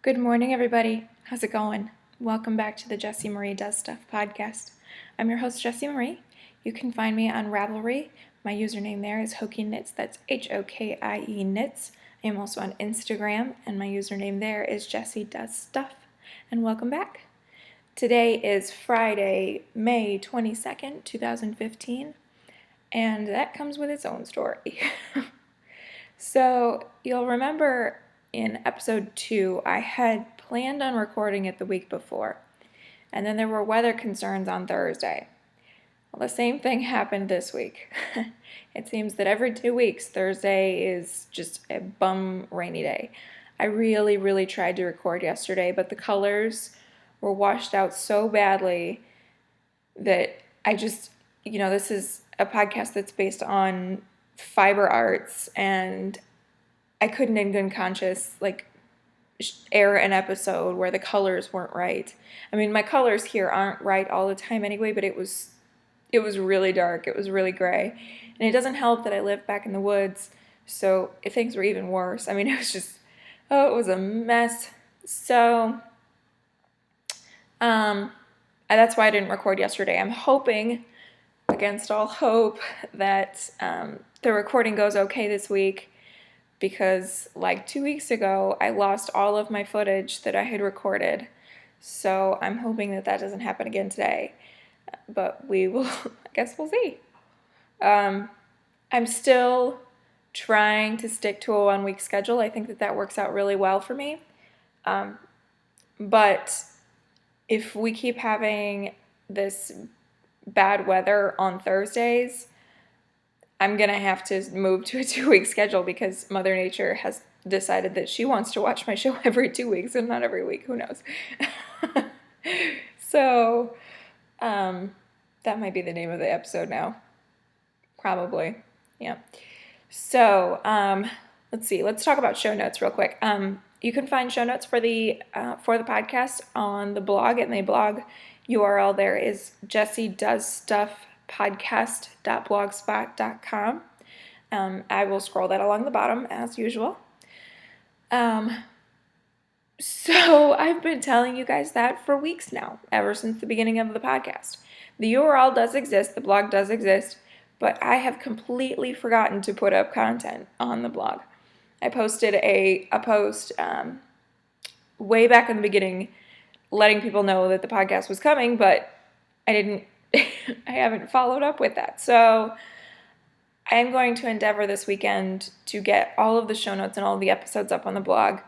Good morning, everybody. How's it going? Welcome back to the Jessie Marie Does Stuff podcast. I'm your host, Jessie Marie. You can find me on Ravelry. My username there is Hokie Knits. That's Hokie Knits. I am also on Instagram, and my username there is Jessie Does Stuff. And welcome back. Today is Friday, May 22nd, 2015, and that comes with its own story. So, you'll remember in episode 2, I had planned on recording it the week before, and then there were weather concerns on Thursday. Well, the same thing happened this week. It seems that every 2 weeks, Thursday is just a bum rainy day. I really tried to record yesterday, but the colors were washed out so badly that I just, this is a podcast that's based on fiber arts, and I couldn't in good conscience air an episode where the colors weren't right. I mean, my colors here aren't right all the time anyway, but it was really dark. It was really gray. And it doesn't help that I live back in the woods, so if things were even worse. I mean, it was just, it was a mess. So, that's why I didn't record yesterday. I'm hoping, against all hope, that the recording goes okay this week, because like 2 weeks ago, I lost all of my footage that I had recorded. So I'm hoping that doesn't happen again today. But we will, I guess we'll see. I'm still trying to stick to a 1-week schedule. I think that works out really well for me. But if we keep having this bad weather on Thursdays, I'm going to have to move to a 2-week schedule, because Mother Nature has decided that she wants to watch my show every 2 weeks and not every week. Who knows? So, that might be the name of the episode now. Probably. Yeah. So, let's see. Let's talk about show notes real quick. You can find show notes for the podcast on the blog, and the blog URL there is jessiedoesstuffpodcast.blogspot.com. I will scroll that along the bottom as usual. So I've been telling you guys that for weeks now, ever since the beginning of the podcast. The URL does exist, the blog does exist, but I have completely forgotten to put up content on the blog. I posted a post way back in the beginning, letting people know that the podcast was coming, but I haven't followed up with that. So I am going to endeavor this weekend to get all of the show notes and all of the episodes up on the blog.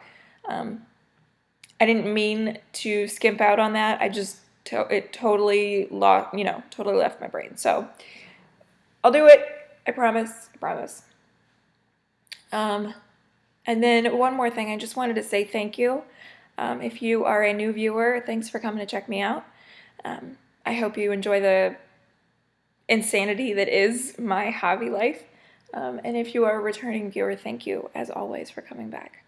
I didn't mean to skimp out on that. I just, it totally left my brain. So I'll do it. I promise. And then one more thing, I just wanted to say thank you. If you are a new viewer, thanks for coming to check me out. I hope you enjoy the insanity that is my hobby life. And if you are a returning viewer, thank you, as always, for coming back.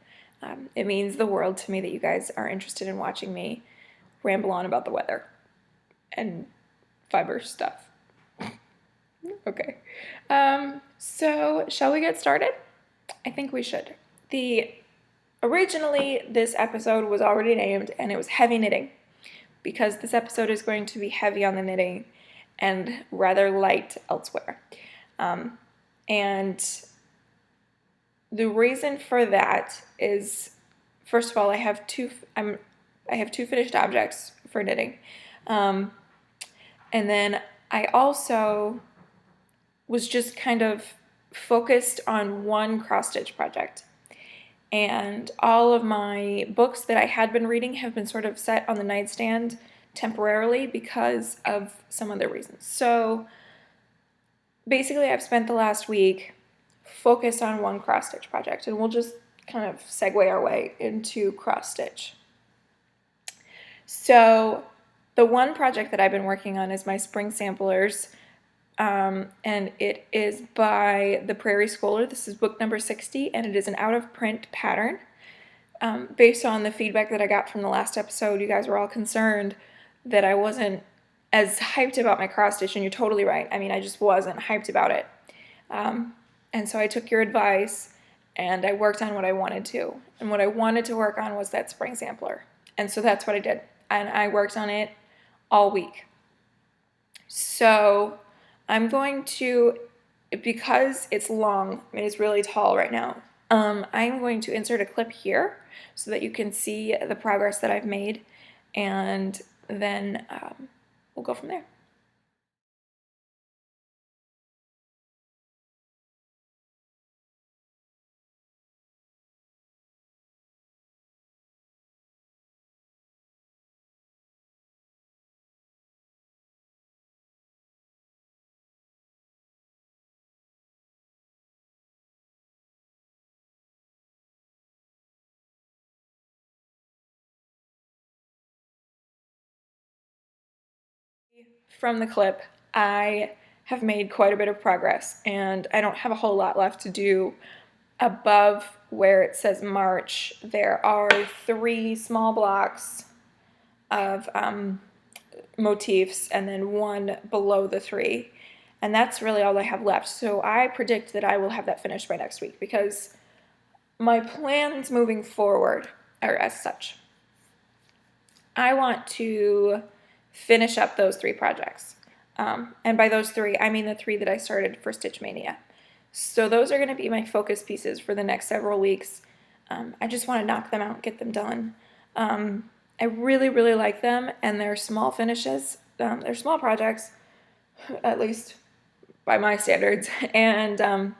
It means the world to me that you guys are interested in watching me ramble on about the weather and fiber stuff. Okay. So shall we get started? I think we should. Originally, this episode was already named, and it was heavy knitting, because this episode is going to be heavy on the knitting and rather light elsewhere. And the reason for that is, first of all, I have two finished objects for knitting. And then I also was just kind of focused on one cross-stitch project. And all of my books that I had been reading have been sort of set on the nightstand temporarily because of some other reasons. So basically, I've spent the last week focused on one cross-stitch project, and we'll just kind of segue our way into cross-stitch. So the one project that I've been working on is my spring samplers, and it is by the Prairie Schooler. This is book number 60, and it is an out-of-print pattern. Based on the feedback that I got from the last episode, you guys were all concerned that I wasn't as hyped about my cross-stitch, and you're totally right. I mean, I just wasn't hyped about it. And so I took your advice and I worked on what I wanted to. And what I wanted to work on was that spring sampler. And so that's what I did. And I worked on it all week. So I'm going to, because it's long, I mean, it's really tall right now, I'm going to insert a clip here so that you can see the progress that I've made, and then we'll go from there. From the clip, I have made quite a bit of progress, and I don't have a whole lot left to do. Above where it says March, there are 3 small blocks of motifs, and then 1 below the 3. And that's really all I have left. So I predict that I will have that finished by next week, because my plans moving forward are as such. I want to finish up those 3 projects. And by those 3, I mean the 3 that I started for Stitch Mania. So those are going to be my focus pieces for the next several weeks. I just want to knock them out and get them done. I really, really like them, and they're small finishes. They're small projects, at least by my standards. And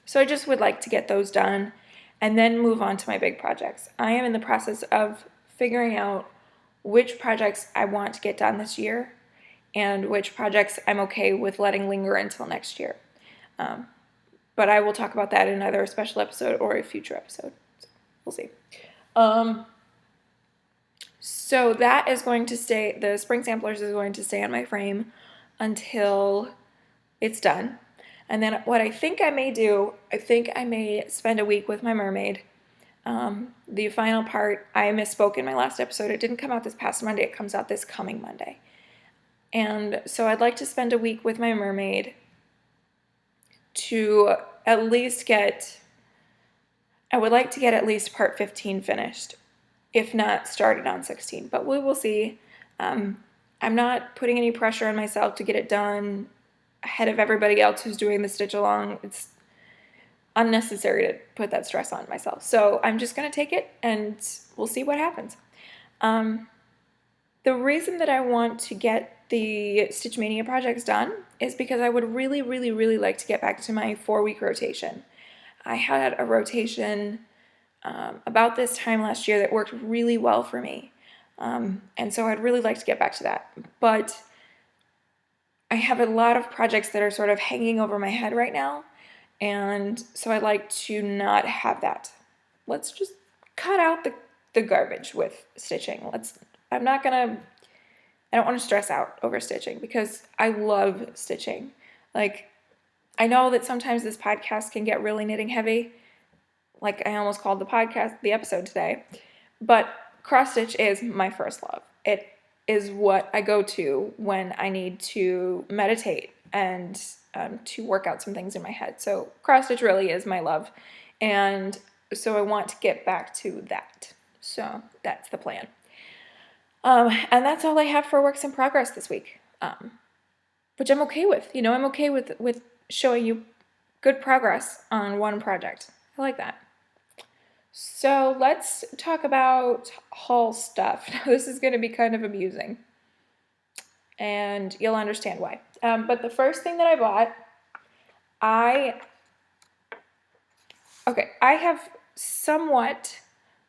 so I just would like to get those done and then move on to my big projects. I am in the process of figuring out which projects I want to get done this year and which projects I'm okay with letting linger until next year. But I will talk about that in either a special episode or a future episode. So we'll see. So that is going to stay, the spring samplers is going to stay on my frame until it's done. And then what I think I may do, I think I may spend a week with my mermaid. The final part, I misspoke in my last episode. It didn't come out this past Monday. It comes out this coming Monday. And so I'd like to spend a week with my mermaid to at least get, I would like to get at least part 15 finished, if not started on 16, but we will see. I'm not putting any pressure on myself to get it done ahead of everybody else who's doing the stitch along. It's unnecessary to put that stress on myself. So I'm just going to take it and we'll see what happens. The reason that I want to get the Stitch Mania projects done is because I would really, really, really like to get back to my 4-week rotation. I had a rotation about this time last year that worked really well for me. And so I'd really like to get back to that. But I have a lot of projects that are sort of hanging over my head right now. And so I'd like to not have that. Let's just cut out the garbage with stitching. I don't want to stress out over stitching because I love stitching. Like, I know that sometimes this podcast can get really knitting heavy. Like I almost called the episode today. But cross stitch is my first love. It is what I go to when I need to meditate and to work out some things in my head. So cross stitch really is my love. And so I want to get back to that. So that's the plan. And that's all I have for works in progress this week, which I'm okay with. You know, I'm okay with showing you good progress on one project. I like that. So let's talk about haul stuff. Now, this is going to be kind of amusing, and you'll understand why. But the first thing that I bought, I have somewhat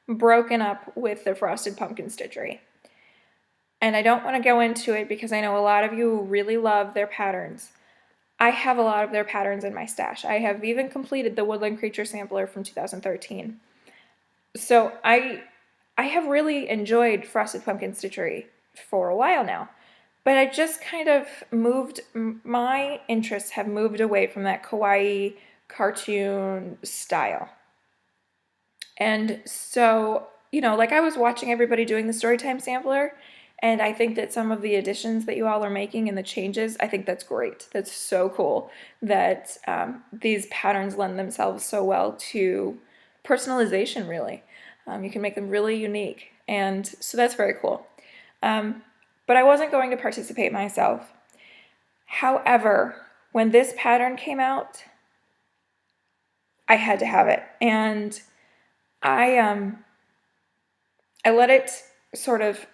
broken up with the Frosted Pumpkin Stitchery. And I don't want to go into it because I know a lot of you really love their patterns. I have a lot of their patterns in my stash. I have even completed the Woodland Creature Sampler from 2013. So I have really enjoyed Frosted Pumpkin Stitchery for a while now. But I just kind of my interests have moved away from that kawaii cartoon style. And so, you know, like I was watching everybody doing the Storytime Sampler, And I think that some of the additions that you all are making and the changes, I think that's great. That's so cool that these patterns lend themselves so well to personalization, really. You can make them really unique. And so that's very cool. But I wasn't going to participate myself. However, when this pattern came out, I had to have it. And I let it sort of,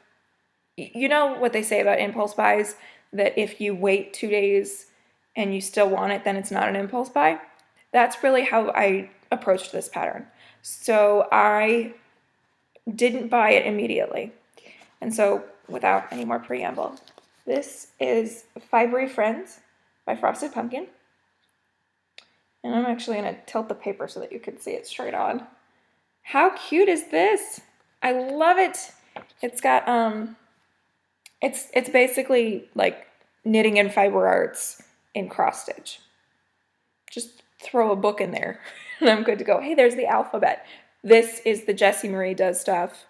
you know what they say about impulse buys, that if you wait 2 days and you still want it, then it's not an impulse buy. That's really how I approached this pattern. So I didn't buy it immediately. And so without any more preamble, this is Fibery Friends by Frosted Pumpkin. And I'm actually going to tilt the paper so that you can see it straight on. How cute is this? I love it. It's got, it's basically like knitting and fiber arts in cross stitch. Just throw a book in there and I'm good to go. Hey, there's the alphabet. This is the Jessie Marie Does Stuff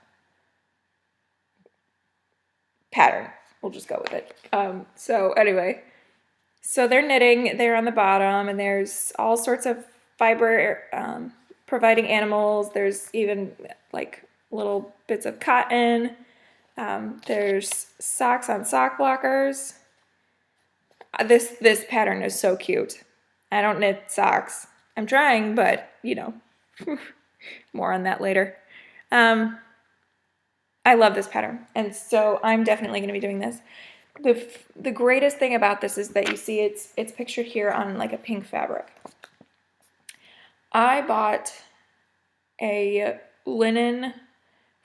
pattern. We'll just go with it. So anyway, so they're knitting there on the bottom, and there's all sorts of fiber providing animals. There's even like little bits of cotton. There's socks on sock blockers. This pattern is so cute. I don't knit socks. I'm trying, but you know, more on that later. I love this pattern, and so I'm definitely going to be doing this. The greatest thing about this is that you see it's pictured here on like a pink fabric. I bought a linen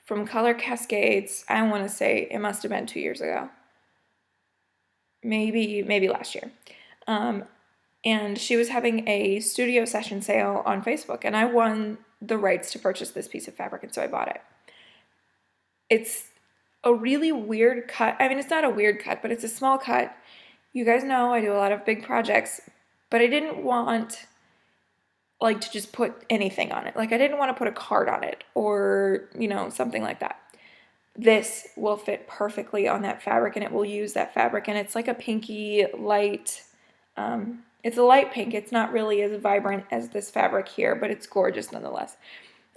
from Color Cascades. I want to say it must have been 2 years ago, maybe last year. And she was having a studio session sale on Facebook, and I won the rights to purchase this piece of fabric, and so I bought it. It's a really weird cut. I mean, it's not a weird cut, but it's a small cut. You guys know I do a lot of big projects, but I didn't want like to just put anything on it. Like I didn't want to put a card on it or, you know, something like that. This will fit perfectly on that fabric, and it will use that fabric, and it's like a pinky light, it's a light pink. It's not really as vibrant as this fabric here, but it's gorgeous nonetheless.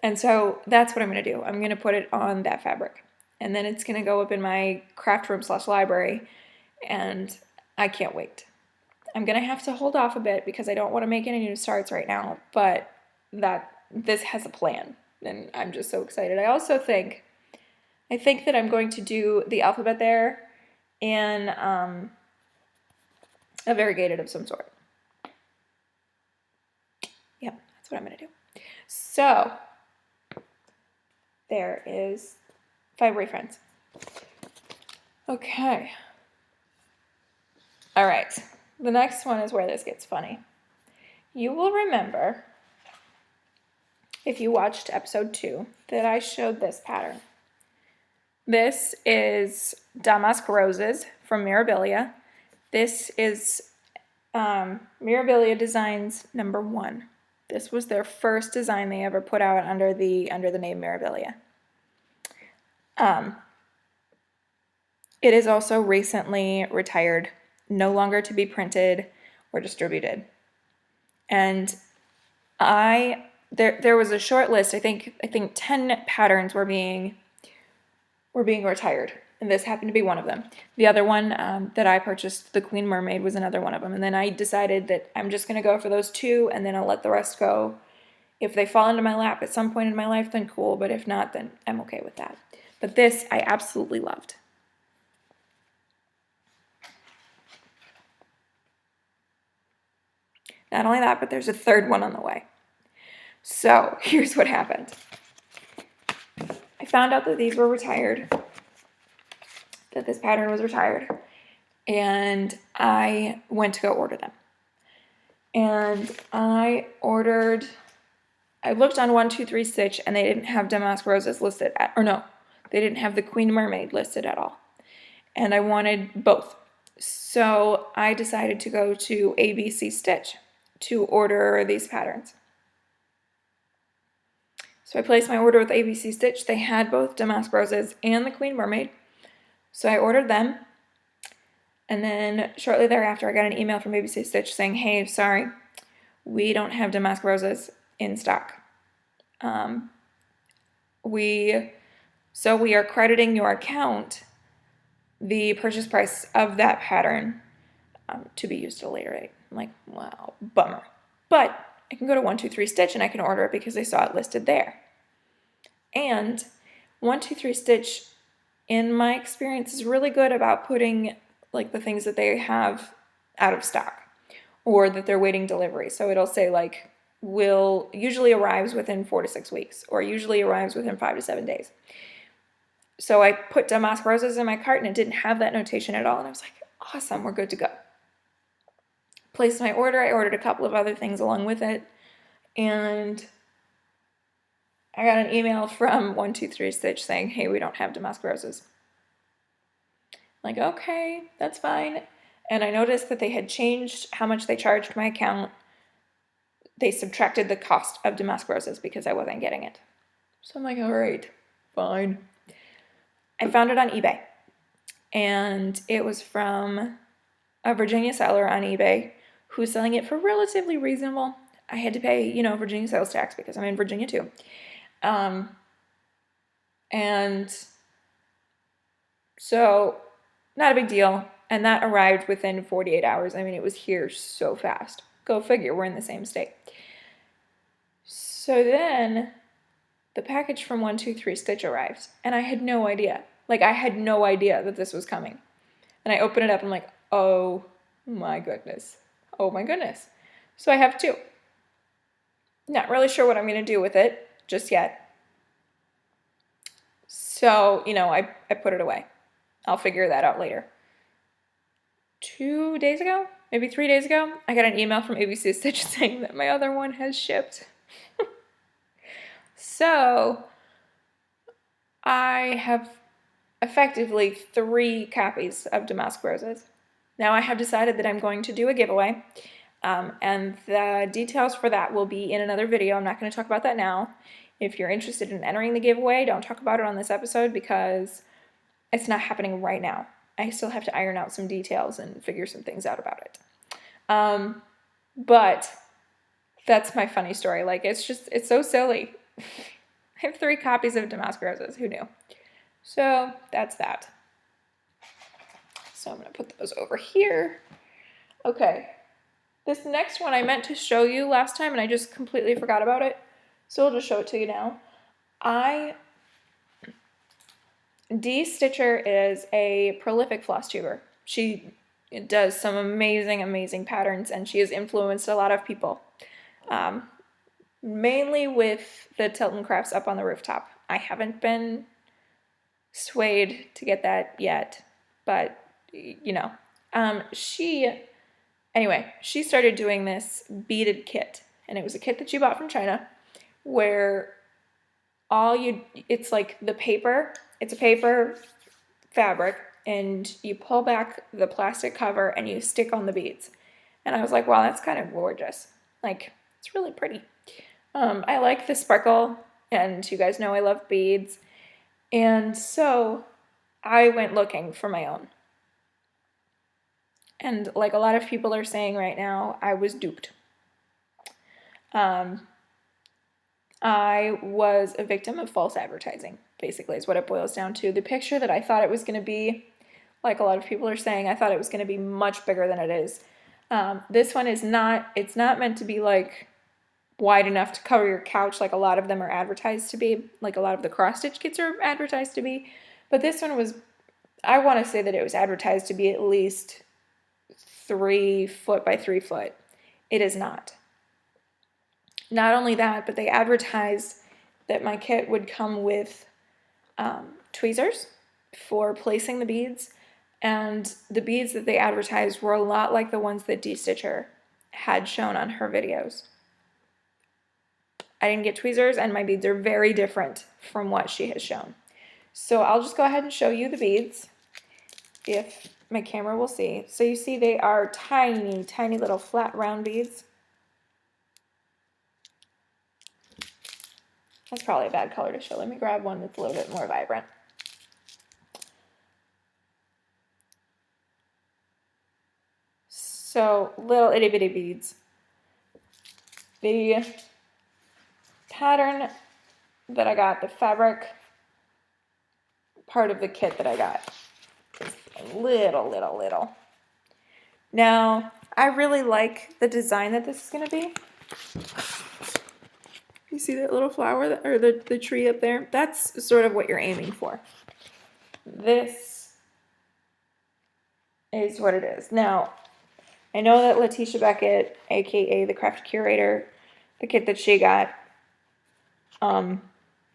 And so that's what I'm going to do. I'm going to put it on that fabric, and then it's going to go up in my craft room / library, and I can't wait. I'm going to have to hold off a bit because I don't want to make any new starts right now, but this has a plan, and I'm just so excited. I think that I'm going to do the alphabet there and a variegated of some sort. Yep, that's what I'm going to do. So there is Fibery Friends. Okay. All right. The next one is where this gets funny. You will remember, if you watched episode 2, that I showed this pattern. This is Damask Roses from Mirabilia. This is Mirabilia Designs number 1. This was their first design they ever put out under the name Mirabilia. It is also recently retired, no longer to be printed or distributed. And there was a short list. I think 10 patterns were being retired, and this happened to be one of them. The other one that I purchased, the Queen Mermaid, was another one of them. And then I decided that I'm just going to go for those 2, and then I'll let the rest go. If they fall into my lap at some point in my life, then cool. But if not, then I'm okay with that. But this I absolutely loved. Not only that, but there's a third one on the way. So here's what happened. I found out that these were retired, that this pattern was retired, and I went to go order them. And I looked on 123 Stitch, and they didn't have Damask Roses listed they didn't have the Queen Mermaid listed at all. And I wanted both. So I decided to go to ABC Stitch to order these patterns. So I placed my order with ABC Stitch. They had both Damask Roses and the Queen Mermaid. So I ordered them, and then shortly thereafter I got an email from ABC Stitch saying, hey, sorry, we don't have damask roses in stock. We are crediting your account the purchase price of that pattern to be used at a later date. I'm like, wow, bummer. But I can go to 123 Stitch and I can order it because I saw it listed there. And 123 Stitch, in my experience, is really good about putting like the things that they have out of stock or that they're waiting delivery. So it'll say like, usually arrives within 4 to 6 weeks, or usually arrives within 5 to 7 days. So I put damask roses in my cart and it didn't have that notation at all. And I was like, awesome, we're good to go. Placed my order. I ordered a couple of other things along with it. And I got an email from 123 Stitch saying, hey, we don't have damask roses. I'm like, okay, that's fine. And I noticed that they had changed how much they charged my account. They subtracted the cost of damask roses because I wasn't getting it. So I'm like, all right, fine. I found it on eBay, and it was from a Virginia seller on eBay who's selling it for relatively reasonable. I had to pay, Virginia sales tax because I'm in Virginia too. And so not a big deal. And that arrived within 48 hours. I mean, it was here so fast. Go figure, we're in the same state. So then the package from 123 Stitch arrives, and I had no idea. Like, I had no idea that this was coming. And I open it up, and I'm like, oh my goodness. Oh my goodness. So I have two. Not really sure what I'm going to do with it just yet. So, I put it away. I'll figure that out later. 2 days ago, maybe 3 days ago, I got an email from ABC Stitch saying that my other one has shipped. So I have effectively 3 copies of Damask Roses. Now I have decided that I'm going to do a giveaway, and the details for that will be in another video. I'm not going to talk about that now. If you're interested in entering the giveaway, don't talk about it on this episode because it's not happening right now. I still have to iron out some details and figure some things out about it. But that's my funny story. Like, it's so silly. I have 3 copies of Damask Roses. Who knew? So that's that. So I'm going to put those over here. Okay. This next one I meant to show you last time and I just completely forgot about it. So I'll just show it to you now. Dee Stitcher is a prolific floss tuber. She does some amazing, amazing patterns, and she has influenced a lot of people. Mainly with the Tilton Crafts Up on the Rooftop. I haven't been swayed to get that yet, but she started doing this beaded kit, and it was a kit that she bought from China where it's like the paper, it's a paper fabric, and you pull back the plastic cover and you stick on the beads. And I was like, wow, that's kind of gorgeous. Like, it's really pretty. I like the sparkle, and you guys know I love beads. And so I went looking for my own. And like a lot of people are saying right now, I was duped. I was a victim of false advertising, basically, is what it boils down to. The picture that I thought it was going to be, like a lot of people are saying, I thought it was going to be much bigger than it is. This one is not, it's not meant to be like wide enough to cover your couch like a lot of them are advertised to be, like a lot of the cross-stitch kits are advertised to be. But this one was, I want to say that it was advertised to be at least 3 foot by 3 foot. It is not. Not only that, but they advertised that my kit would come with tweezers for placing the beads, and the beads that they advertised were a lot like the ones that Dee Stitcher had shown on her videos. I didn't get tweezers, and my beads are very different from what she has shown. So I'll just go ahead and show you the beads, if my camera will see. So you see they are tiny, tiny little flat round beads. That's probably a bad color to show. Let me grab one that's a little bit more vibrant. So little itty bitty beads. The pattern that I got, the fabric part of the kit that I got is little. Now, I really like the design that this is going to be. You see that little flower, or the tree up there? That's sort of what you're aiming for. This is what it is. Now, I know that Letitia Beckett, aka the Craft Curator, the kit that she got,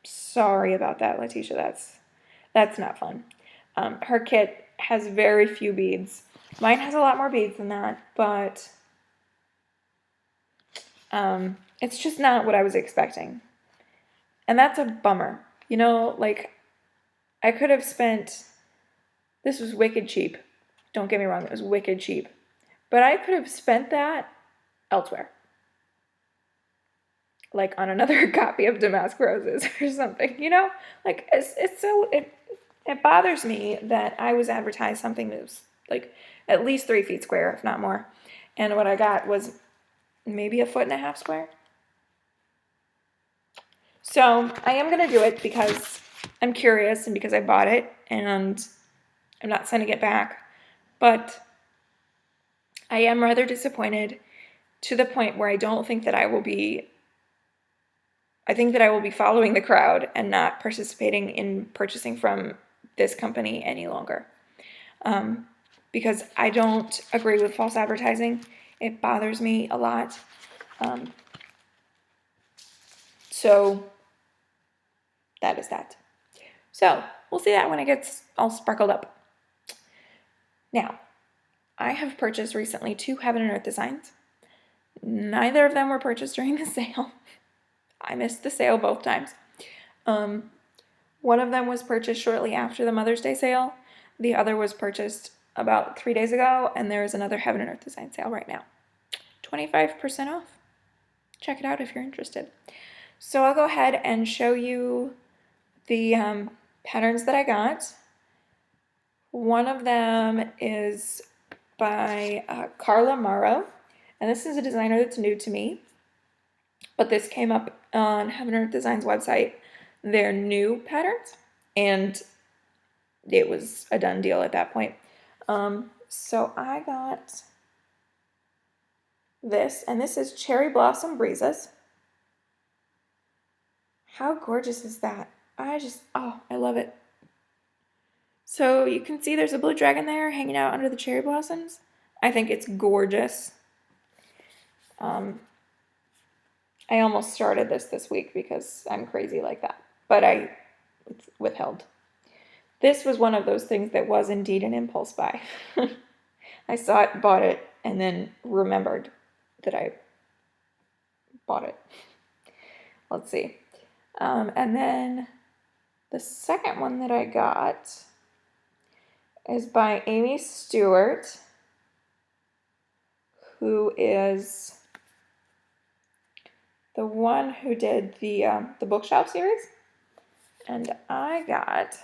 sorry about that, Letitia, that's not fun. Her kit has very few beads. Mine has a lot more beads than that, but it's just not what I was expecting. And that's a bummer. You know, like, I could have spent, this was wicked cheap. Don't get me wrong, it was wicked cheap. But I could have spent that elsewhere. Like on another copy of Damask Roses or something, you know? Like, it bothers me that I was advertised something that was like at least 3 feet square, if not more. And what I got was maybe 1.5 feet square. So I am going to do it because I'm curious and because I bought it and I'm not sending it back. But I am rather disappointed to the point where I don't think that I will be, I think that I will be following the crowd and not participating in purchasing from this company any longer. Because I don't agree with false advertising. It bothers me a lot. So that is that. So we'll see that when it gets all sparkled up. Now, I have purchased recently 2 Heaven and Earth designs. Neither of them were purchased during the sale. I missed the sale both times. One of them was purchased shortly after the Mother's Day sale. The other was purchased about 3 days ago, and there is another Heaven and Earth design sale right now. 25% off. Check it out if you're interested. So I'll go ahead and show you the patterns that I got. One of them is by Carla Morrow, and this is a designer that's new to me, but this came up on Heaven and Earth Design's website, their new patterns, and it was a done deal at that point. So I got this, and this is Cherry Blossom Breezes. How gorgeous is that? I love it. So you can see there's a blue dragon there hanging out under the cherry blossoms. I think it's gorgeous. I almost started this week because I'm crazy like that, but I withheld. This was one of those things that was indeed an impulse buy. I saw it, bought it, and then remembered that I bought it. Let's see. And then the second one that I got is by Amy Stewart, who is the one who did the bookshelf series. And I got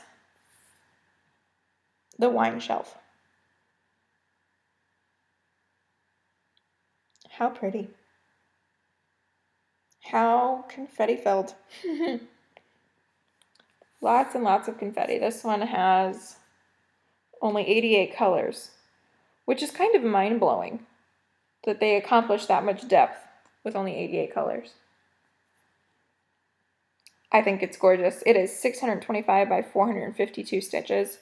the wine shelf. How pretty. How confetti filled. Lots and lots of confetti. This one has only 88 colors, which is kind of mind-blowing that they accomplished that much depth with only 88 colors. I think it's gorgeous. It is 625 by 452 stitches,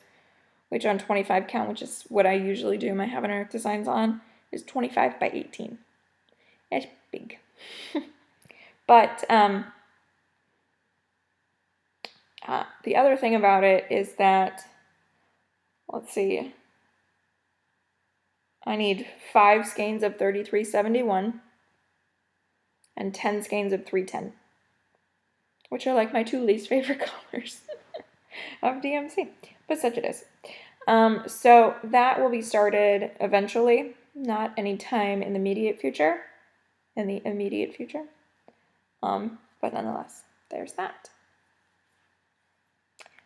which on 25 count, which is what I usually do my Heaven and Earth designs on, is 25 by 18. It's big. But the other thing about it is that, let's see, I need 5 skeins of 3371 and 10 skeins of 310, which are like my 2 least favorite colors of DMC, but such it is. So that will be started eventually, not anytime in the immediate future. But nonetheless, there's that.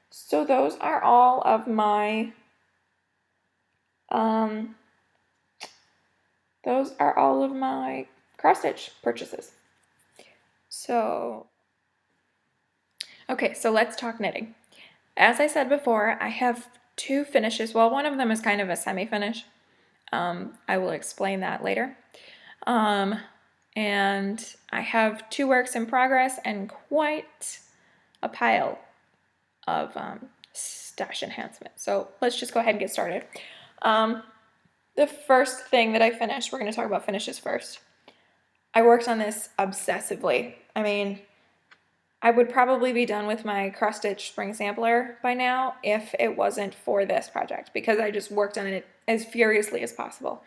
So those are all of my those are all of my cross stitch purchases. So, okay, so let's talk knitting. As I said before, I have 2 finishes. Well, one of them is kind of a semi-finish. I will explain that later. And I have 2 works in progress and quite a pile of stash enhancement. So let's just go ahead and get started. The first thing that I finished, we're going to talk about finishes first. I worked on this obsessively. I mean, I would probably be done with my cross stitch spring sampler by now if it wasn't for this project, because I just worked on it as furiously as possible.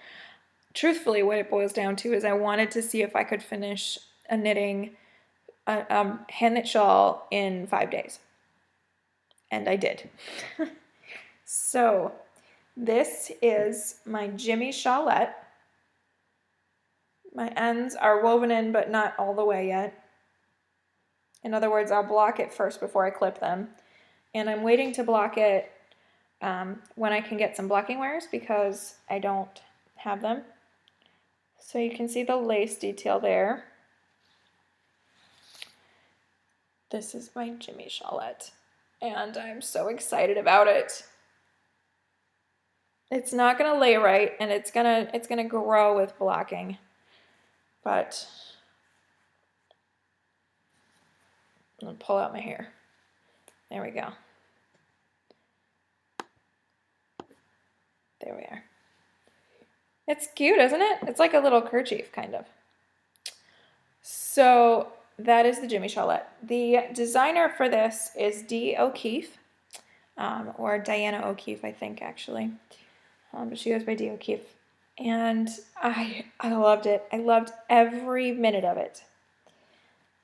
Truthfully, what it boils down to is I wanted to see if I could finish a knitting hand knit shawl in 5 days. And I did. So this is my Jimmy shawlette. My ends are woven in, but not all the way yet. In other words, I'll block it first before I clip them. And I'm waiting to block it when I can get some blocking wires, because I don't have them. So you can see the lace detail there. This is my Jimmy shawlette, and I'm so excited about it. It's not gonna lay right, and it's gonna grow with blocking, but I'm gonna pull out my hair. There we go. There we are. It's cute, isn't it? It's like a little kerchief, kind of. So that is the Jimmy shawlette. The designer for this is Dee O'Keefe, or Diana O'Keefe, I think, actually. But she goes by Dee O'Keefe. And I loved it. I loved every minute of it.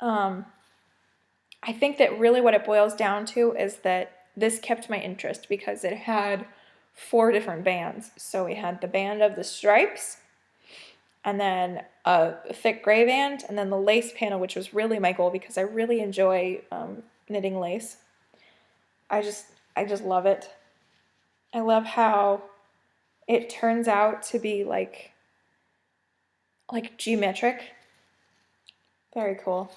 I think that really what it boils down to is that this kept my interest because it had 4 different bands. So we had the band of the stripes, and then a thick gray band, and then the lace panel, which was really my goal because I really enjoy knitting lace. I just love it. I love how it turns out to be like geometric. Very cool.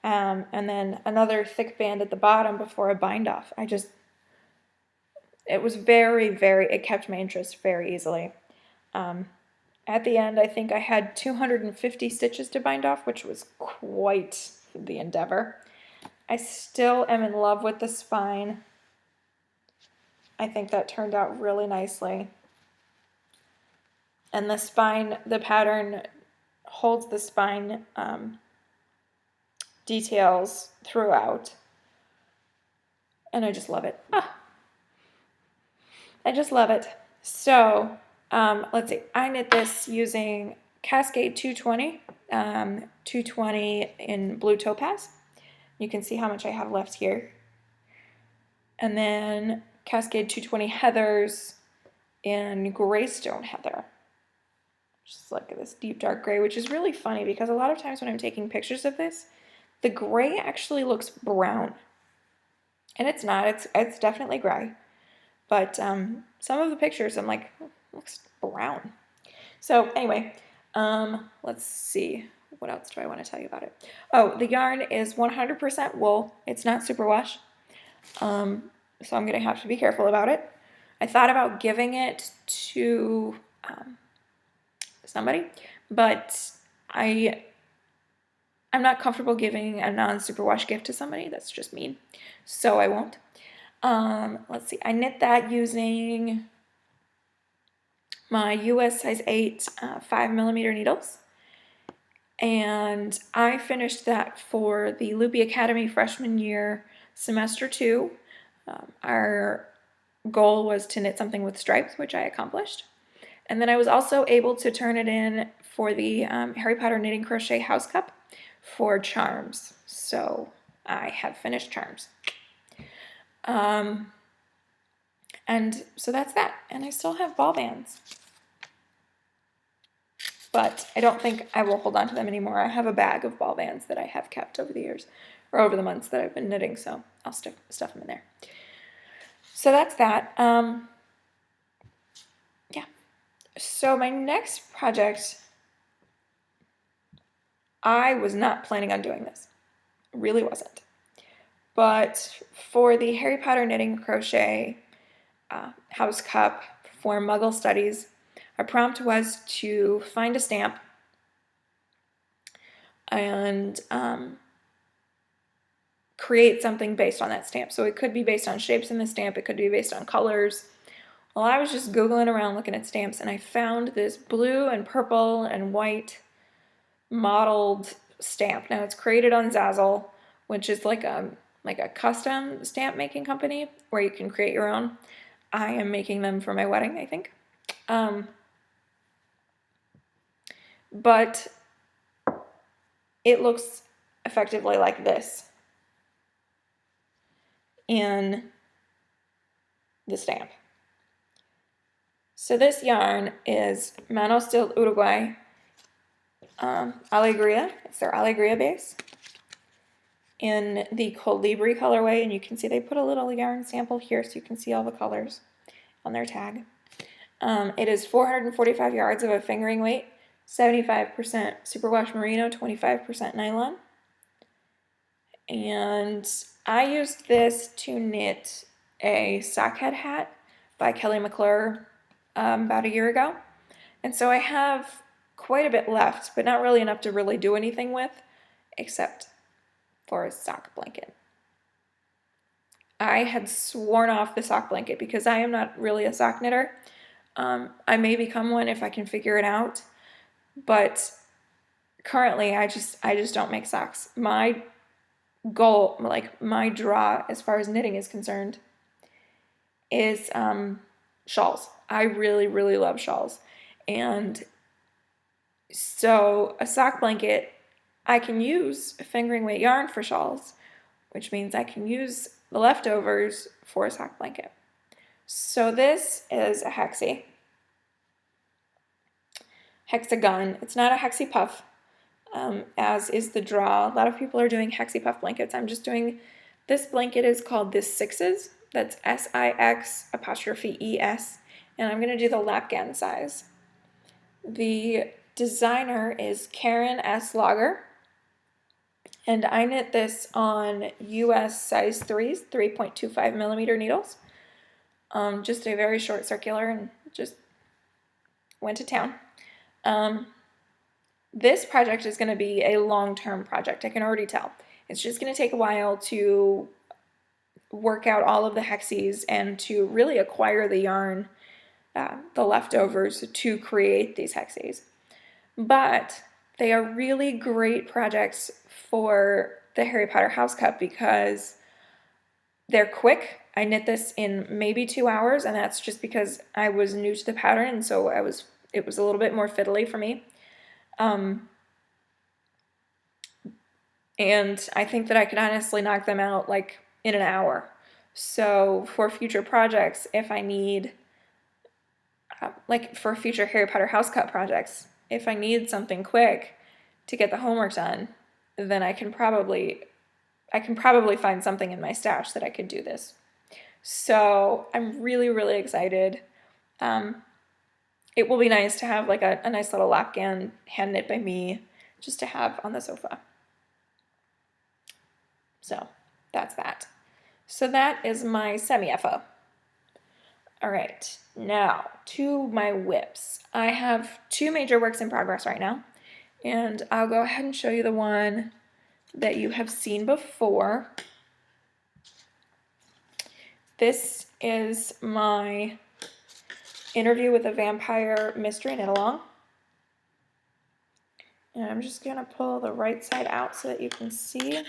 And then another thick band at the bottom before a bind off. It was it kept my interest very easily. At the end, I think I had 250 stitches to bind off, which was quite the endeavor. I still am in love with the spine. I think that turned out really nicely. And the spine, the pattern holds the spine details throughout. And I just love it. I just love it. So, let's see. I knit this using Cascade 220, 220 in blue topaz. You can see how much I have left here. And then Cascade 220 Heathers in Greystone Heather. Just like this deep dark gray, which is really funny because a lot of times when I'm taking pictures of this, the gray actually looks brown. And it's not, it's definitely gray. But some of the pictures I'm like, oh, it looks brown. So anyway, let's see. What else do I want to tell you about it? Oh, the yarn is 100% wool. It's not superwash. So I'm going to have to be careful about it. I thought about giving it to somebody, but I'm not comfortable giving a non-superwash gift to somebody. That's just mean. So I won't. Let's see. I knit that using my US size 8 5mm needles. And I finished that for the Loopy Academy freshman year, semester 2. Our goal was to knit something with stripes, which I accomplished. And then I was also able to turn it in for the Harry Potter Knitting Crochet House Cup for charms. So I have finished charms. And so that's that. And I still have ball bands. But I don't think I will hold on to them anymore. I have a bag of ball bands that I have kept over the years, or over the months that I've been knitting, so I'll stuff them in there. So that's that. Yeah. So my next project I was not planning on doing this. Really wasn't. But for the Harry Potter Knitting Crochet House Cup for Muggle Studies, our prompt was to find a stamp and create something based on that stamp. So it could be based on shapes in the stamp, it could be based on colors. Well, I was just Googling around looking at stamps, and I found this blue and purple and white modeled stamp. Now it's created on Zazzle, which is like a custom stamp making company where you can create your own. I am making them for my wedding, I think. But it looks effectively like this in the stamp. So this yarn is Manos del Uruguay Alegria. It's their Alegria base in the Colibri colorway, and you can see they put a little yarn sample here so you can see all the colors on their tag. It is 445 yards of a fingering weight, 75% superwash merino, 25% nylon. And I used this to knit a sockhead hat by Kelly McClure about a year ago. And so I have quite a bit left, but not really enough to really do anything with, except for a sock blanket. I had sworn off the sock blanket because I am not really a sock knitter. I may become one if I can figure it out, but currently I just don't make socks. My goal, like my draw as far as knitting is concerned, is shawls. I really, really love shawls. And so a sock blanket, I can use fingering weight yarn for shawls, which means I can use the leftovers for a sock blanket. So this is a hexagon. It's not a hexi puff, as is the draw. A lot of people are doing hexi puff blankets. I'm just doing, this blanket is called the Sixes. That's SIX''ES, and I'm going to do the lapgan size. The designer is Karen S. Lager, and I knit this on US size 3s, 3.25 millimeter needles. Just a very short circular, and just went to town. This project is going to be a long-term project, I can already tell. It's just going to take a while to work out all of the hexes and to really acquire the yarn, the leftovers, to create these hexes. But they are really great projects for the Harry Potter House Cup because they're quick. I knit this in maybe 2 hours, and that's just because I was new to the pattern, and so it was a little bit more fiddly for me. And I think that I could honestly knock them out like in an hour. So for future projects, if I need, like for future Harry Potter House Cup projects, if I need something quick to get the homework done, then I can probably find something in my stash that I could do this. So I'm really, really excited. It will be nice to have like a nice little lapgan hand knit by me just to have on the sofa. So that's that. So that is my semi-FO. All right, now to my whips. I have 2 major works in progress right now, and I'll go ahead and show you the one that you have seen before. This is my Interview with a Vampire Mystery Knit-Along. And I'm just going to pull the right side out so that you can see.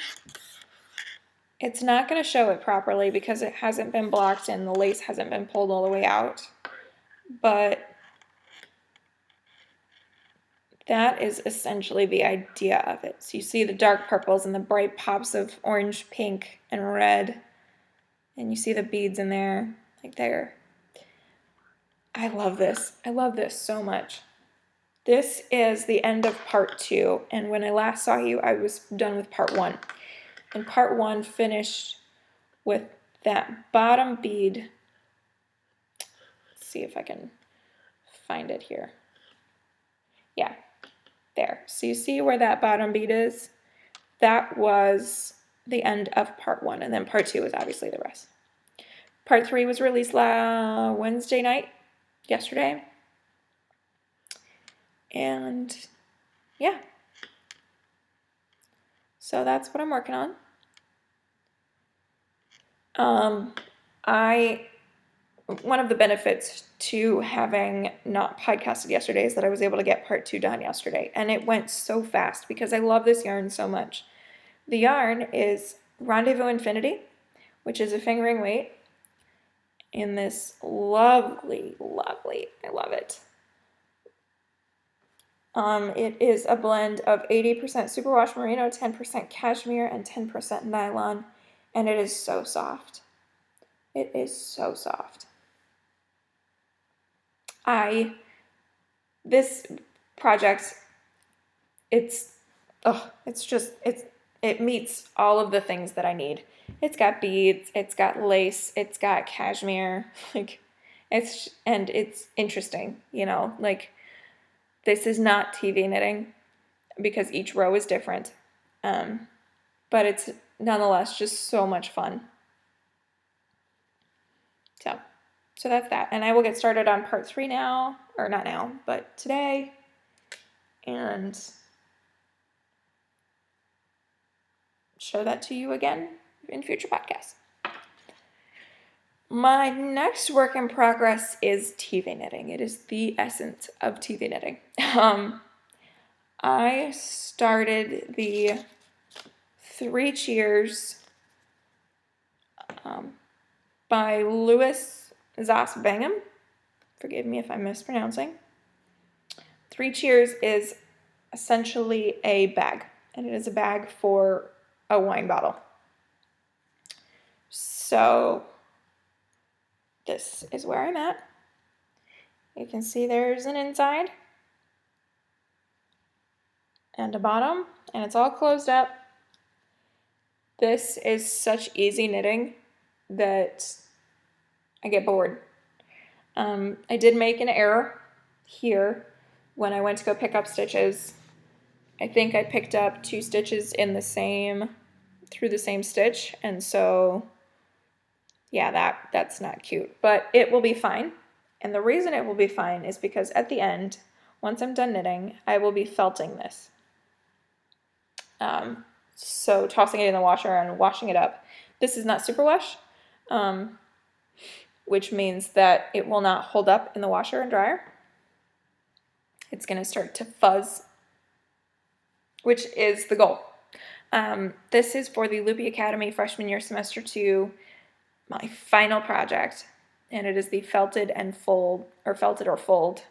It's not going to show it properly because it hasn't been blocked and the lace hasn't been pulled all the way out. But that is essentially the idea of it. So you see the dark purples and the bright pops of orange, pink, and red. And you see the beads in there, like there. I love this. I love this so much. This is the end of part 2, and when I last saw you, I was done with part 1. And part 1 finished with that bottom bead. Let's see if I can find it here. Yeah, there. So you see where that bottom bead is? That was the end of part 1, and then part 2 is obviously the rest. Part 3 was released Wednesday night, yesterday. And yeah. So that's what I'm working on. One of the benefits to having not podcasted yesterday is that I was able to get part 2 done yesterday, and it went so fast because I love this yarn so much. The yarn is Rendezvous Infinity, which is a fingering weight in this lovely, I love it. It is a blend of 80% superwash merino, 10% cashmere, and 10% nylon, and it is so soft. It is so soft. This project, it meets all of the things that I need. It's got beads, it's got lace, it's got cashmere, it's interesting, this is not TV knitting because each row is different, but it's nonetheless just so much fun. So that's that. And I will get started on part 3 now, or not now, but today. And show that to you again in future podcasts. My next work in progress is TV knitting. It is the essence of TV knitting. I started the 3 Cheers by Louis Zas Bingham. Forgive me if I'm mispronouncing. 3 Cheers is essentially a bag, and it is a bag for a wine bottle. So this is where I'm at. You can see there's an inside and a bottom, and it's all closed up. This is such easy knitting that I get bored. I did make an error here when I went to go pick up stitches. I think I picked up 2 stitches through the same stitch, and so yeah, that's not cute, but it will be fine. And the reason it will be fine is because at the end, once I'm done knitting, I will be felting this. So tossing it in the washer and washing it up. This is not superwash, which means that it will not hold up in the washer and dryer. It's going to start to fuzz, which is the goal. This is for the Loopy Academy freshman year semester 2, my final project, and it is the felted or fold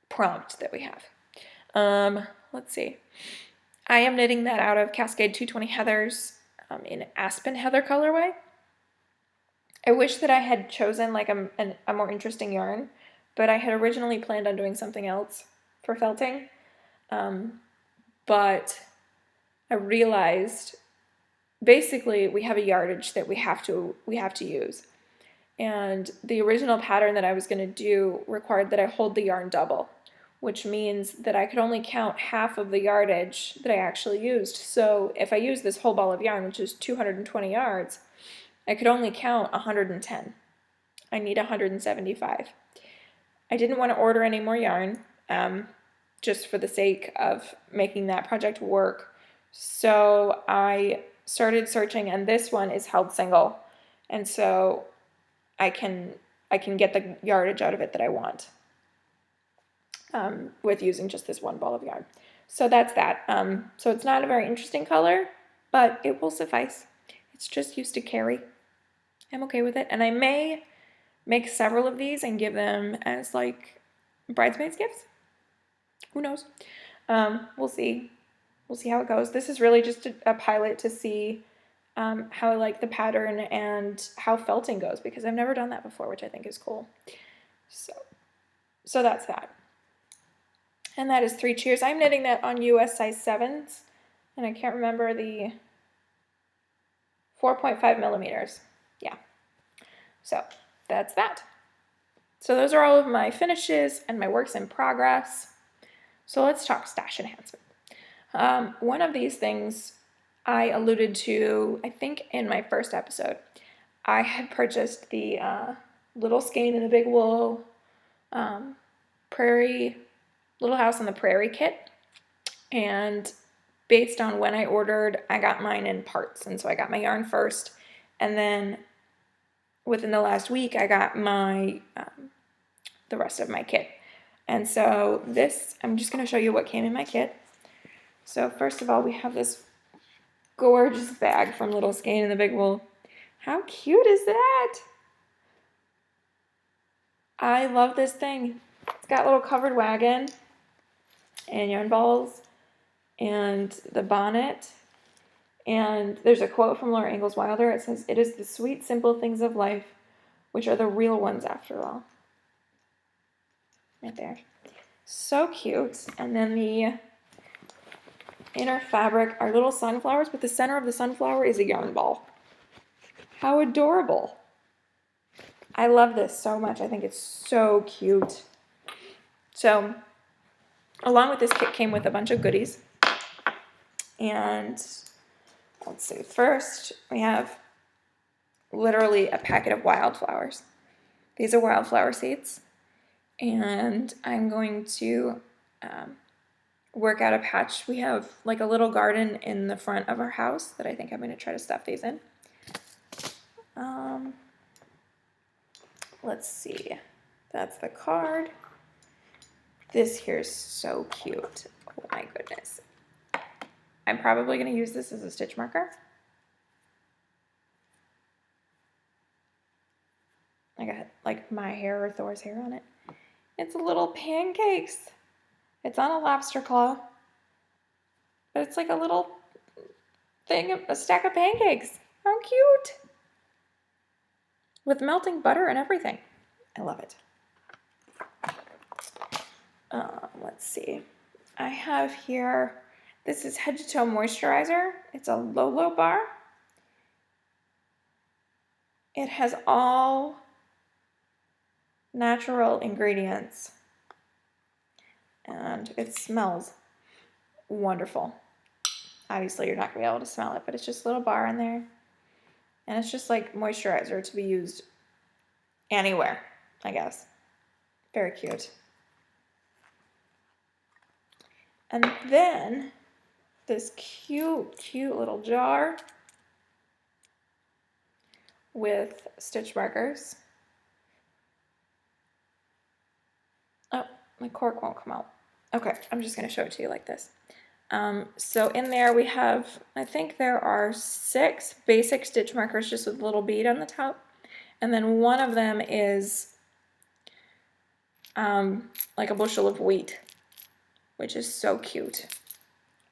prompt that we have. Let's see. I am knitting that out of Cascade 220 Heathers in Aspen Heather colorway. I wish that I had chosen like a more interesting yarn, but I had originally planned on doing something else for felting. But I realized basically we have a yardage that we have to use. And the original pattern that I was going to do required that I hold the yarn double, which means that I could only count half of the yardage that I actually used. So if I use this whole ball of yarn, which is 220 yards, I could only count 110. I need 175. I didn't want to order any more yarn, just for the sake of making that project work. So I started searching, and this one is held single, and so I can get the yardage out of it that I want with using just this one ball of yarn. So that's that. So it's not a very interesting color, but it will suffice. It's just used to carry. I'm okay with it, and I may make several of these and give them as like bridesmaids gifts. Who knows? We'll see. We'll see how it goes. This is really just a pilot to see how I like the pattern and how felting goes, because I've never done that before, which I think is cool. So that's that. And that is 3 Cheers. I'm knitting that on US size 7s, and I can't remember the 4.5 millimeters. Yeah. So that's that. So those are all of my finishes and my works in progress. So let's talk stash enhancement. One of these things I alluded to, I think, in my first episode. I had purchased the Little Skein in a Big Wool Prairie, Little House on the Prairie kit. And based on when I ordered, I got mine in parts. And so I got my yarn first. And then within the last week, I got my the rest of my kit. And so this, I'm just going to show you what came in my kit. So first of all, we have this gorgeous bag from Little Skein in the Big Wool. How cute is that? I love this thing. It's got a little covered wagon and yarn balls and the bonnet. And there's a quote from Laura Ingalls Wilder. It says, "It is the sweet, simple things of life which are the real ones after all." Right there. So cute. And then the inner fabric are little sunflowers, but the center of the sunflower is a yarn ball. How adorable. I love this so much. I think it's so cute. So, along with this kit came with a bunch of goodies. And let's see, first we have literally a packet of wildflowers. These are wildflower seeds. And I'm going to work out a patch. We have like a little garden in the front of our house that I think I'm going to try to stuff these in. Let's see. That's the card. This here's so cute. Oh my goodness. I'm probably going to use this as a stitch marker. I got like my hair or Thor's hair on it. It's little pancakes. It's on a lobster claw. But it's like a little thing, a stack of pancakes. How cute. With melting butter and everything. I love it. Let's see. I have here, this is Head to Toe Moisturizer. It's a Lolo bar. It has all natural ingredients. And it smells wonderful. Obviously, you're not going to be able to smell it, but it's just a little bar in there. And it's just like moisturizer to be used anywhere, I guess. Very cute. And then this cute, cute little jar with stitch markers. Oh, my cork won't come out. Okay, I'm just going to show it to you like this. So in there we have, I think there are 6 basic stitch markers just with a little bead on the top. And then one of them is like a bushel of wheat, which is so cute.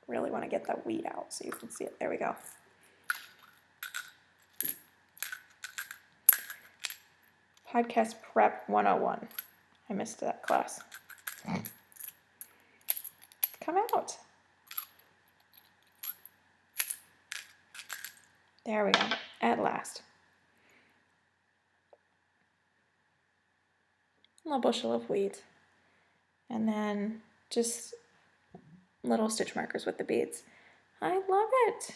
Really want to get that wheat out so you can see it. There we go. Podcast Prep 101. I missed that class. Come out. There we go. At last. A little bushel of wheat. And then just little stitch markers with the beads. I love it.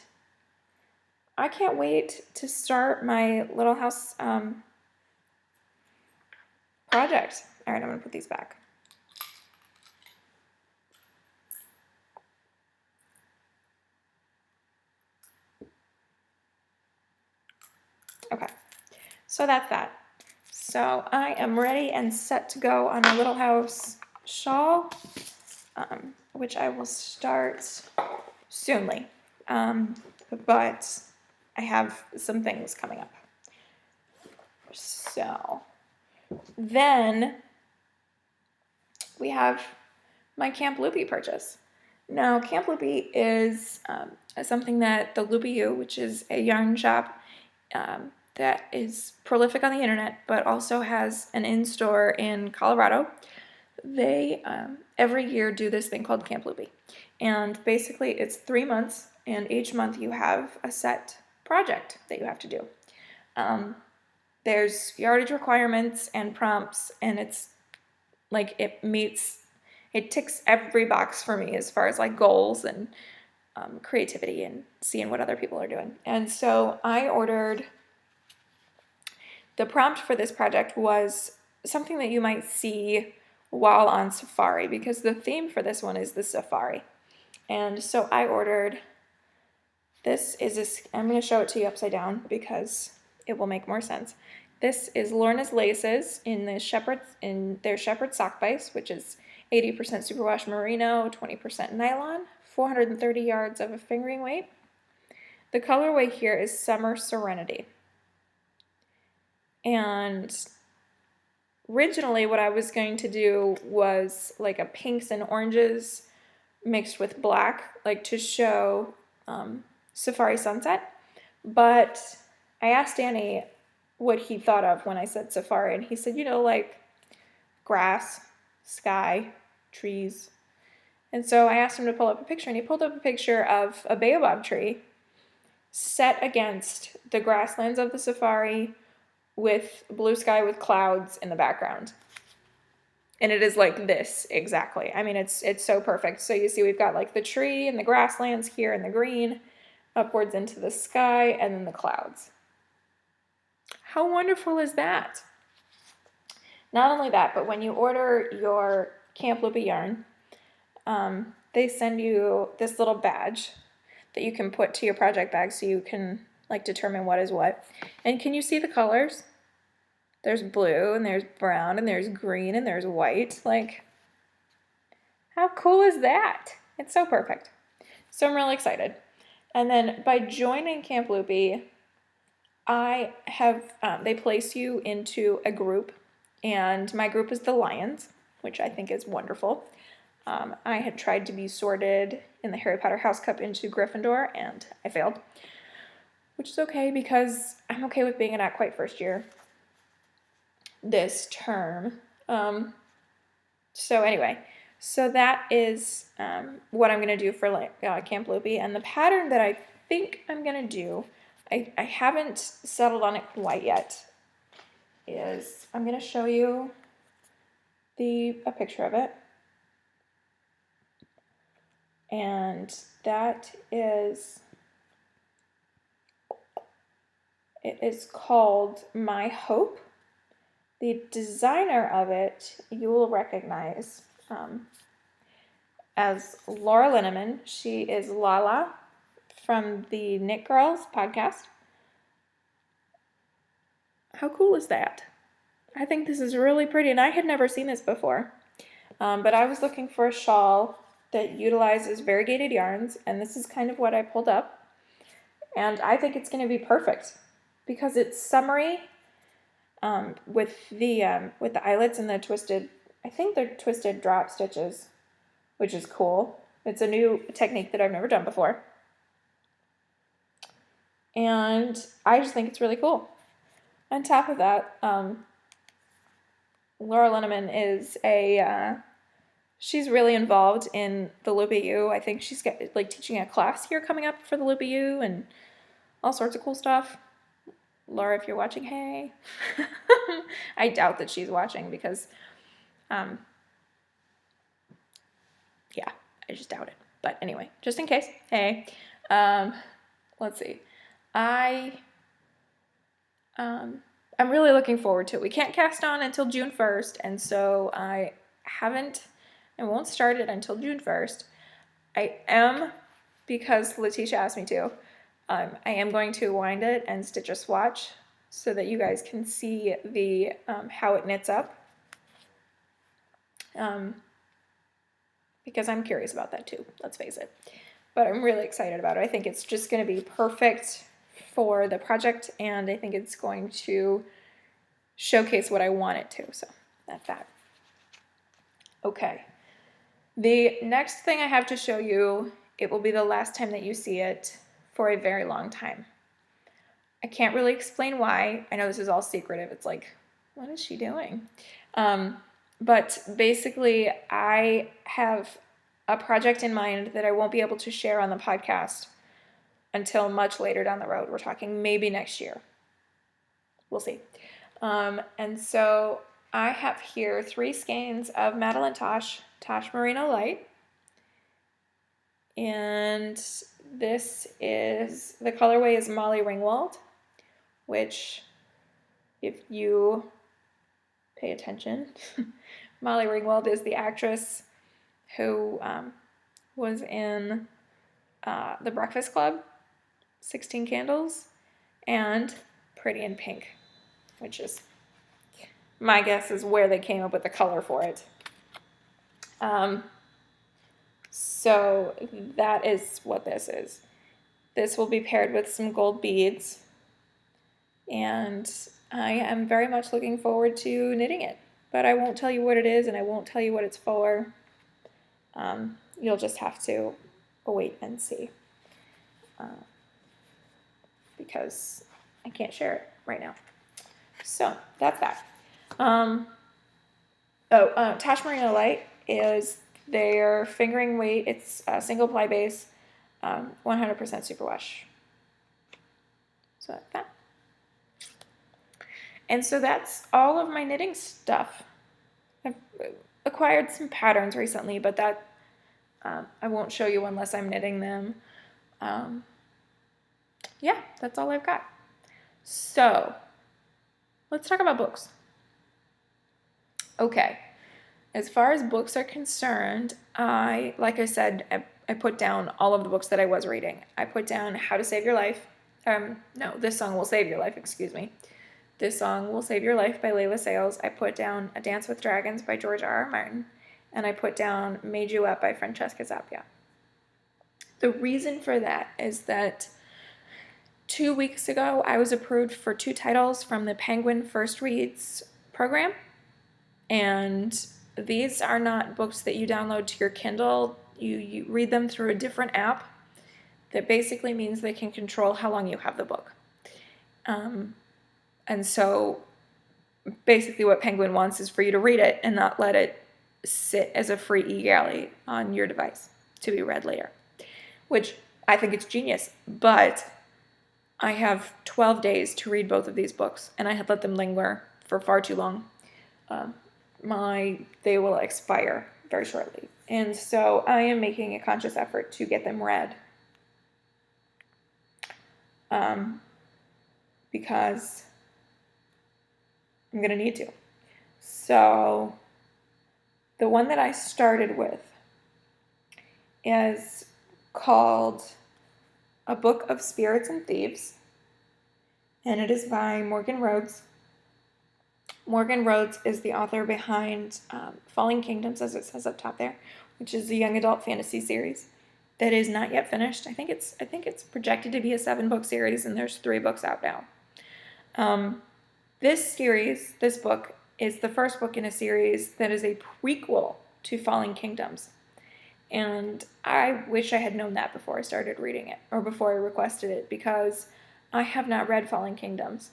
I can't wait to start my little house project. All right, I'm going to put these back. Okay, so that's that. So I am ready and set to go on my little house shawl, which I will start soonly. But I have some things coming up. So then we have my Camp Loopy purchase. Now, Camp Loopy is something that the Loopy U, which is a yarn shop that is prolific on the internet, but also has an in-store in Colorado. They every year do this thing called Camp Loopy. And basically it's 3 months, and each month you have a set project that you have to do. There's yardage requirements and prompts, and it's like it meets it ticks every box for me as far as like goals and creativity and seeing what other people are doing. And so I ordered, the prompt for this project was something that you might see while on safari, because the theme for this one is the safari. And so I ordered, I'm going to show it to you upside down because it will make more sense. This is Lorna's Laces in their shepherd sock base, which is 80% superwash merino, 20% nylon, 430 yards of a fingering weight. The colorway here is Summer Serenity. And originally what I was going to do was like a pinks and oranges mixed with black, like to show safari sunset. But I asked Danny what he thought of when I said safari, and he said, like grass, sky, trees. And so I asked him to pull up a picture, and he pulled up a picture of a baobab tree set against the grasslands of the safari with blue sky with clouds in the background. And it is like this exactly. I mean, it's so perfect. So you see we've got like the tree and the grasslands here and the green upwards into the sky and then the clouds. How wonderful is that? Not only that, but when you order your Camp Loopy yarn, they send you this little badge that you can put to your project bag so you can like determine what is what. And can you see the colors? There's blue and there's brown and there's green and there's white. Like, how cool is that? It's so perfect. So I'm really excited. And then by joining Camp Loopy, I have, they place you into a group, and my group is the Lions, which I think is wonderful. I had tried to be sorted in the Harry Potter House Cup into Gryffindor, and I failed, which is okay because I'm okay with being a not quite first year this term. So anyway, so that is what I'm going to do for Camp Loopy, and the pattern that I think I'm going to do, I haven't settled on it quite yet, is I'm going to show you a picture of it. And that is, it is called My Hope. The designer of it you will recognize as Laura Linneman. She is Lala from the Knit Girls podcast. How cool is that? I think this is really pretty, and I had never seen this before. But I was looking for a shawl that utilizes variegated yarns, and this is kind of what I pulled up. And I think it's going to be perfect because it's summery with the eyelets and the twisted, I think they're twisted drop stitches, which is cool. It's a new technique that I've never done before. And I just think it's really cool. On top of that, Laura Linneman is she's really involved in the Loopy U. I think she's got like teaching a class here coming up for the Loopy U and all sorts of cool stuff. Laura, if you're watching, hey. I doubt that she's watching because, yeah, I just doubt it. But anyway, just in case, hey. Let's see. I'm really looking forward to it. We can't cast on until June 1st, and so I won't start it until June 1st. I am, because Letitia asked me to, I am going to wind it and stitch a swatch so that you guys can see the how it knits up. Because I'm curious about that too, let's face it. But I'm really excited about it. I think it's just going to be perfect for the project, and I think it's going to showcase what I want it to. So that's that. Okay. The next thing I have to show you, it will be the last time that you see it for a very long time. I can't really explain why. I know this is all secretive. It's like, what is she doing? But basically, I have a project in mind that I won't be able to share on the podcast until much later down the road. We're talking maybe next year. We'll see. And so I have here 3 skeins of Madeline Tosh Tosh Marina Light. And this is, the colorway is Molly Ringwald, which, if you pay attention, Molly Ringwald is the actress who was in The Breakfast Club, 16 Candles, and Pretty in Pink, which is, my guess is where they came up with the color for it. So that is what this is. This will be paired with some gold beads, and I am very much looking forward to knitting it, but I won't tell you what it is and I won't tell you what it's for. You'll just have to wait and see, because I can't share it right now. So that's that. Tosh Marina Light is their fingering weight. It's a single ply base, 100% superwash. So that's that. And so that's all of my knitting stuff. I've acquired some patterns recently, but that I won't show you unless I'm knitting them. Yeah, that's all I've got. So let's talk about books. Okay, as far as books are concerned, like I said, I put down all of the books that I was reading. I put down How to Save Your Life. No, This Song Will Save Your Life, excuse me. This Song Will Save Your Life by Layla Sales. I put down A Dance with Dragons by George R.R. Martin. And I put down Made You Up by Francesca Zappia. The reason for that is that 2 weeks ago, I was approved for 2 titles from the Penguin First Reads program. And these are not books that you download to your Kindle. You read them through a different app that basically means they can control how long you have the book. And so basically what Penguin wants is for you to read it and not let it sit as a free e-galley on your device to be read later, which I think it's genius. But I have 12 days to read both of these books, and I had let them linger for far too long. They will expire very shortly. And so I am making a conscious effort to get them read. Because I'm going to need to. So the one that I started with is called A Book of Spirits and Thieves, and it is by Morgan Rhodes. Morgan Rhodes is the author behind Falling Kingdoms, as it says up top there, which is a young adult fantasy series that is not yet finished. I think it's projected to be a 7-book series, and there's 3 books out now. This book is the first book in a series that is a prequel to Falling Kingdoms. And I wish I had known that before I started reading it, or before I requested it, because I have not read Falling Kingdoms.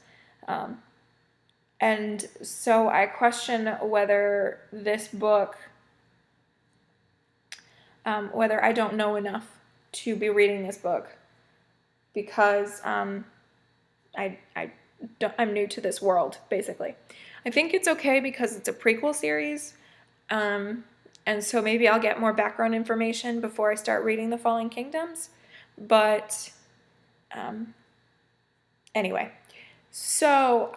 And so I question whether this book, whether I don't know enough to be reading this book, because I'm new to this world, basically. I think it's okay because it's a prequel series, and so maybe I'll get more background information before I start reading the Falling Kingdoms, but anyway. So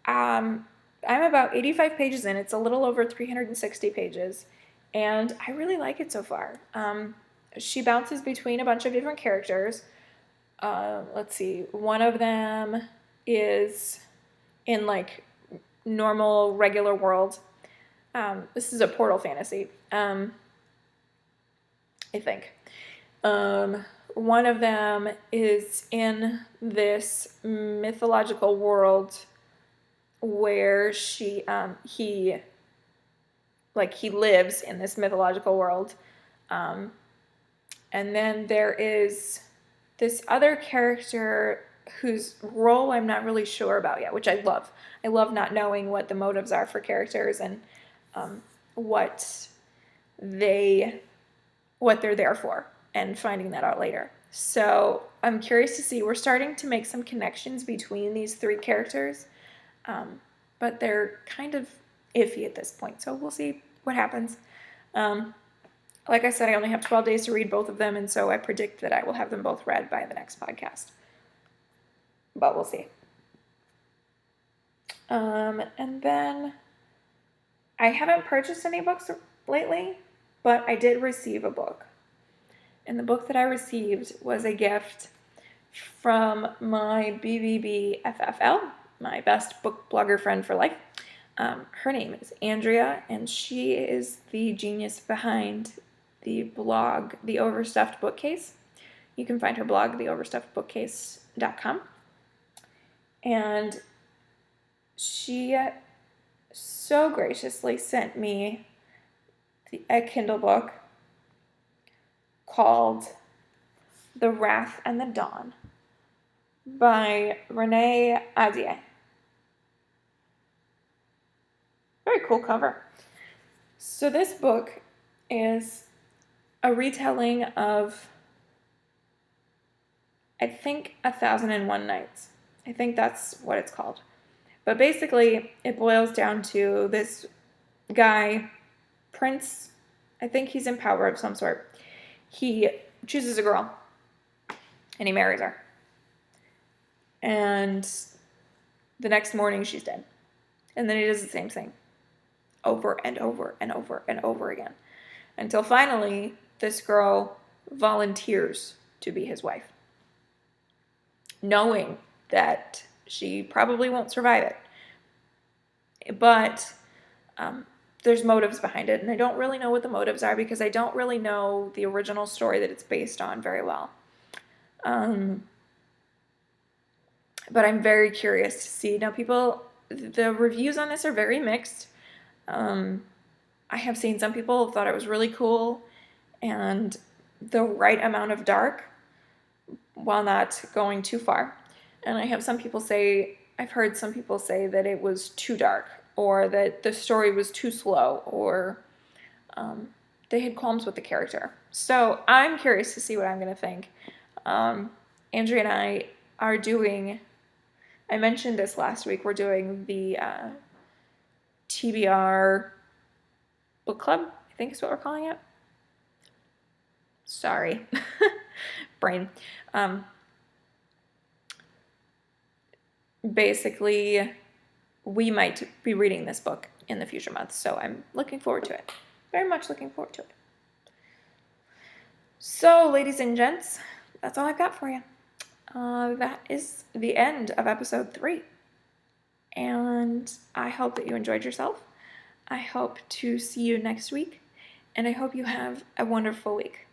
I'm about 85 pages in. It's a little over 360 pages, and I really like it so far. She bounces between a bunch of different characters. Let's see, one of them is in like normal, regular world. This is a portal fantasy, I think. One of them is in this mythological world where he lives in this mythological world. And then there is this other character whose role I'm not really sure about yet, which I love. I love not knowing what the motives are for characters and what they're there for, and finding that out later. So I'm curious to see. We're starting to make some connections between these 3 characters, but they're kind of iffy at this point, so we'll see what happens. Like I said, I only have 12 days to read both of them, and so I predict that I will have them both read by the next podcast. But we'll see. And then I haven't purchased any books lately, but I did receive a book. And the book that I received was a gift from my BBBFFL, my best book blogger friend for life. Her name is Andrea, and she is the genius behind the blog, The Overstuffed Bookcase. You can find her blog, theoverstuffedbookcase.com. And she so graciously sent me a Kindle book called The Wrath and the Dawn by Renee Ahdieh. Very cool cover. So this book is a retelling of, I think, 1001 Nights. I think that's what it's called. But basically, it boils down to this guy, Prince, I think he's in power of some sort. He chooses a girl, and he marries her. And the next morning, she's dead. And then he does the same thing over and over and over and over again. Until finally, this girl volunteers to be his wife, knowing that she probably won't survive it. But there's motives behind it, and I don't really know what the motives are because I don't really know the original story that it's based on very well. But I'm very curious to see. Now, the reviews on this are very mixed. I have seen some people thought it was really cool and the right amount of dark while not going too far. And I've heard some people say that it was too dark, or that the story was too slow, or they had qualms with the character. So I'm curious to see what I'm going to think. Andrea and I are doing, I mentioned this last week, we're doing the TBR book club, I think is what we're calling it. Sorry, brain. Basically, we might be reading this book in the future months, so I'm looking forward to it. Very much looking forward to it. So, ladies and gents, that's all I've got for you. That is the end of episode 3. And I hope that you enjoyed yourself. I hope to see you next week, and I hope you have a wonderful week.